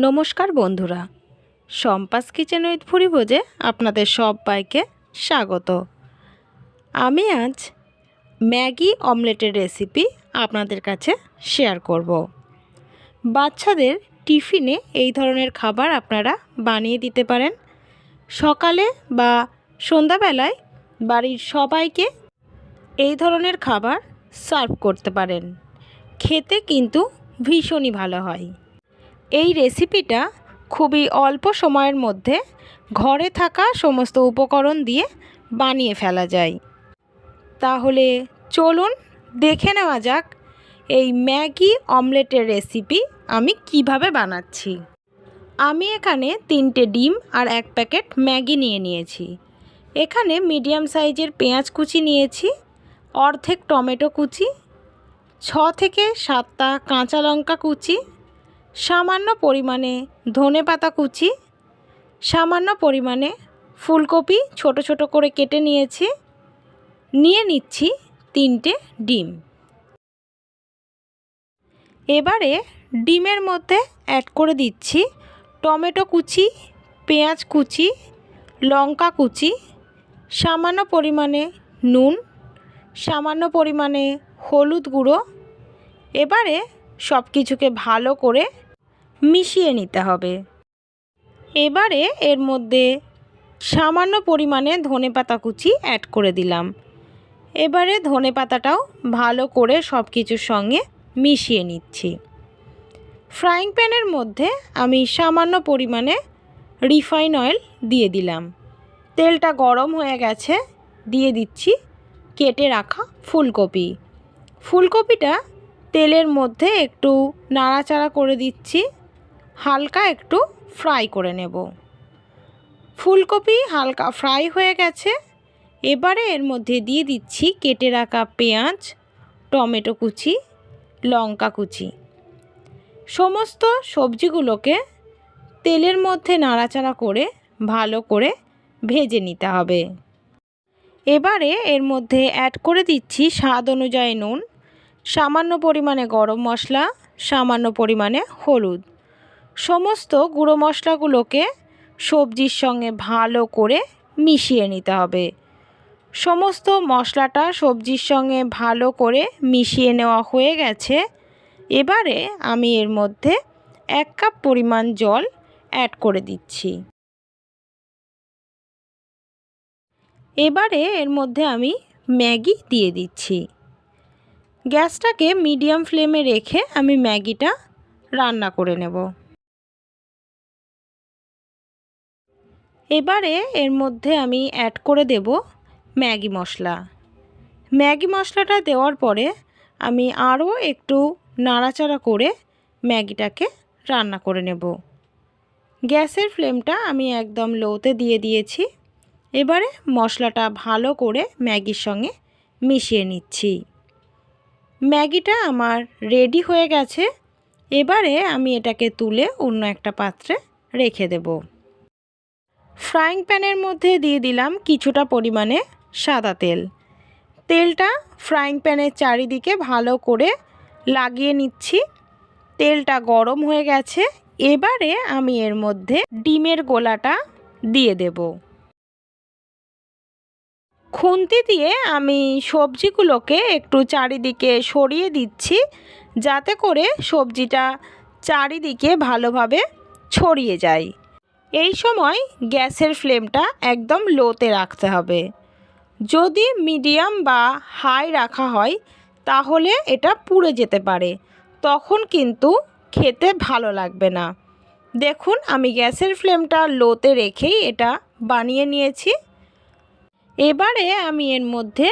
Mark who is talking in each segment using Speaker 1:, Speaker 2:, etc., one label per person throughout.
Speaker 1: নমস্কার বন্ধুরা, Shampa's kitchen with ভুরিভোজে আপনাদের সবাইকে স্বাগত। আমি আজ ম্যাগি অমলেটের রেসিপি আপনাদের কাছে শেয়ার করব। বাচ্চাদের টিফিনে এই ধরনের খাবার আপনারা বানিয়ে দিতে পারেন। সকালে বা সন্ধ্যাবেলায় বাড়ির সবাইকে এই ধরনের খাবার সার্ভ করতে পারেন। খেতে কিন্তু ভীষণই ভালো হয়। এই রেসিপিটা খুবই অল্প সময়ের মধ্যে ঘরে থাকা সমস্ত উপকরণ দিয়ে বানিয়ে ফেলা যায়। তাহলে চলুন দেখে নেওয়া যাক এই ম্যাগি অমলেটের রেসিপি আমি কিভাবে বানাচ্ছি। আমি এখানে 3টে ডিম আর 1 প্যাকেট ম্যাগি নিয়েছি। এখানে মিডিয়াম সাইজের পেঁয়াজ কুচি নিয়েছি, অর্ধেক টমেটো কুচি, 6 থেকে 7টা কাঁচা লঙ্কা কুচি, সামান্য পরিমাণে ধনেপাতা কুচি, সামান্য পরিমাণে ফুলকপি ছোট ছোট করে কেটে নিয়েছি। নিয়ে নিচ্ছি 3টে ডিম। এবারে ডিমের মধ্যে অ্যাড করে দিচ্ছি টমেটো কুচি, পেঁয়াজ কুচি, লঙ্কা কুচি, সামান্য পরিমাণে নুন, সামান্য পরিমাণে হলুদ গুঁড়ো। এবারে সব কিছুকে ভালো করে মিশিয়ে নিতে হবে। এবারে এর মধ্যে সামান্য পরিমাণে ধনেপাতা কুচি অ্যাড করে দিলাম। এবারে ধনেপাতাটাও ভালো করে সব কিছুর সঙ্গে মিশিয়ে নিচ্ছি। ফ্রাইং প্যানের মধ্যে আমি সামান্য পরিমাণে রিফাইন অয়েল দিয়ে দিলাম। তেলটা গরম হয়ে গেছে, দিয়ে দিচ্ছি কেটে রাখা ফুলকপি। ফুলকপিটা তেলের মধ্যে একটু নাড়াচাড়া করে দিচ্ছি, হালকা একটু ফ্রাই করে নেব। ফুলকপি হালকা ফ্রাই হয়ে গেছে। এবারে এর মধ্যে দিয়ে দিচ্ছি কেটে রাখা পেঁয়াজ, টমেটো কুচি, লঙ্কা কুচি। সমস্ত সবজিগুলোকে তেলের মধ্যে নাড়াচাড়া করে ভালো করে ভেজে নিতে হবে। এবারে এর মধ্যে অ্যাড করে দিচ্ছি স্বাদ অনুযায়ী নুন, সামান্য পরিমাণে গরম মশলা, সামান্য পরিমাণে হলুদ। সমস্ত গুঁড়ো মশলাগুলোকে সবজির সঙ্গে ভালো করে মিশিয়ে নিতে হবে। সমস্ত মশলাটা সবজির সঙ্গে ভালো করে মিশিয়ে নেওয়া হয়ে গেছে। এবারে আমি এর মধ্যে 1 কাপ পরিমাণ জল অ্যাড করে দিচ্ছি। এবারে এর মধ্যে আমি ম্যাগি দিয়ে দিচ্ছি। গ্যাসটাকে মিডিয়াম ফ্লেমে রেখে আমি ম্যাগিটা রান্না করে নেব। এবারে এর মধ্যে আমি অ্যাড করে দেব ম্যাগি মশলা। ম্যাগি মশলাটা দেওয়ার পরে আমি আরও একটু নাড়াচাড়া করে ম্যাগিটাকে রান্না করে নেব। গ্যাসের ফ্লেমটা আমি একদম লোতে দিয়ে দিয়েছি। এবারে মশলাটা ভালো করে ম্যাগির সঙ্গে মিশিয়ে নিচ্ছি। ম্যাগিটা আমার রেডি হয়ে গেছে। এবারে আমি এটাকে তুলে অন্য একটা পাত্রে রেখে দেব। ফ্রাইং প্যানের মধ্যে দিয়ে দিলাম কিছুটা পরিমাণে সাদা তেল। তেলটা ফ্রাইং প্যানের চারিদিকে ভালো করে লাগিয়ে নিচ্ছি। তেলটা গরম হয়ে গেছে। এবারে আমি এর মধ্যে ডিমের গোলাটা দিয়ে দেব। খুন্তি দিয়ে আমি সবজিগুলোকে একটু চারিদিকে সরিয়ে দিচ্ছি, যাতে করে সবজিটা চারিদিকে ভালোভাবে ছড়িয়ে যায়। এই সময় গ্যাসের ফ্লেমটা একদম লোতে রাখতে হবে। যদি মিডিয়াম বা হাই রাখা হয় তাহলে এটা পুড়ে যেতে পারে, তখন কিন্তু খেতে ভালো লাগবে না। দেখুন আমি গ্যাসের ফ্লেমটা লোতে রেখেই এটা বানিয়ে নিয়েছি। এবারে আমি এর মধ্যে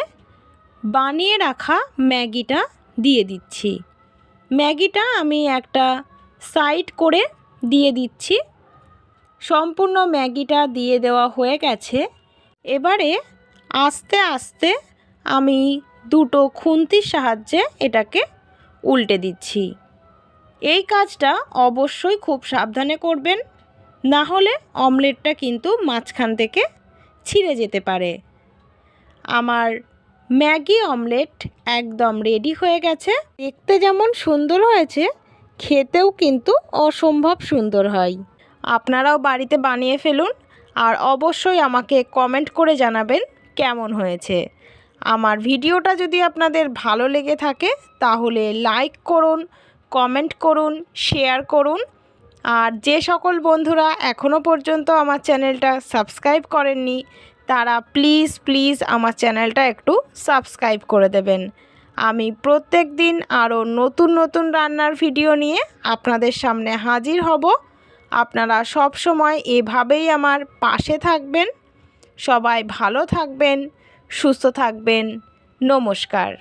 Speaker 1: বানিয়ে রাখা ম্যাগিটা দিয়ে দিচ্ছি। ম্যাগিটা আমি একটা সাইড করে দিয়ে দিচ্ছি। সম্পূর্ণ ম্যাগিটা দিয়ে দেওয়া হয়ে গেছে। এবারে আস্তে আস্তে আমি দুটো খুন্তির সাহায্যে এটাকে উল্টে দিচ্ছি। এই কাজটা অবশ্যই খুব সাবধানে করবেন, না হলে অমলেটটা কিন্তু মাঝখান থেকে ছিঁড়ে যেতে পারে। আমার ম্যাগি অমলেট একদম রেডি হয়ে গেছে। দেখতে যেমন সুন্দর হয়েছে, খেতেও কিন্তু অসম্ভব সুন্দর হয়। আপনারাও বাড়িতে বানিয়ে ফেলুন আর অবশ্যই আমাকে কমেন্ট করে জানাবেন কেমন হয়েছে। আমার ভিডিওটা যদি আপনাদের ভালো লেগে থাকে তাহলে লাইক করুন, কমেন্ট করুন, শেয়ার করুন। আর যে সকল বন্ধুরা এখনও পর্যন্ত আমার চ্যানেলটা সাবস্ক্রাইব করেননি তারা প্লিজ প্লিজ আমার চ্যানেলটা একটু সাবস্ক্রাইব করে দেবেন। আমি প্রত্যেক দিন আরও নতুন নতুন রান্নার ভিডিও নিয়ে আপনাদের সামনে হাজির হব। আপনারা সব সময় এভাবেই আমার পাশে থাকবেন। সবাই ভালো থাকবেন, সুস্থ থাকবেন। নমস্কার।